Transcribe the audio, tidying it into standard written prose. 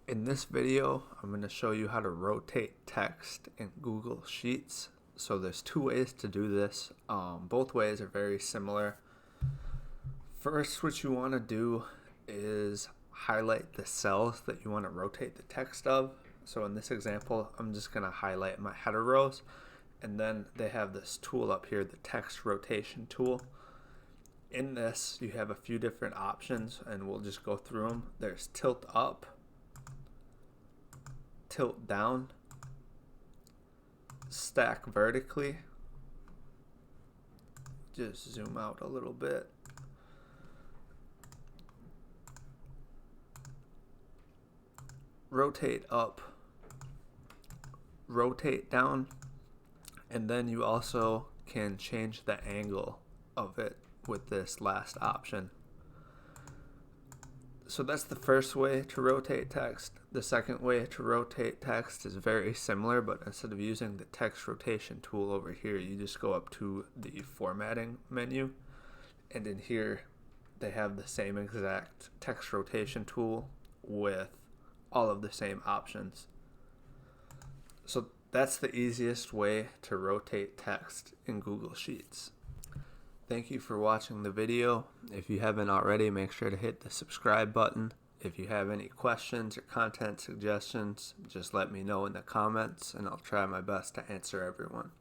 In this video, I'm going to show you how to rotate text in Google Sheets. So there's two ways to do this. Both ways are very similar. First, what you want to do is highlight the cells that you want to rotate the text of. So in this example, I'm just going to highlight my header rows. And then they have this tool up here, the text rotation tool. In this, you have a few different options, and we'll just go through them. There's tilt up, tilt down, stack vertically. Just zoom out a little bit. Rotate up, rotate down, and then you also can change the angle of it with this last option. So that's the first way to rotate text. The second way to rotate text is very similar, but instead of using the text rotation tool over here, you just go up to the formatting menu, and in here they have the same exact text rotation tool with all of the same options. So that's the easiest way to rotate text in Google Sheets. Thank you for watching the video. If you haven't already, make sure to hit the subscribe button. If you have any questions or content suggestions, just let me know in the comments and I'll try my best to answer everyone.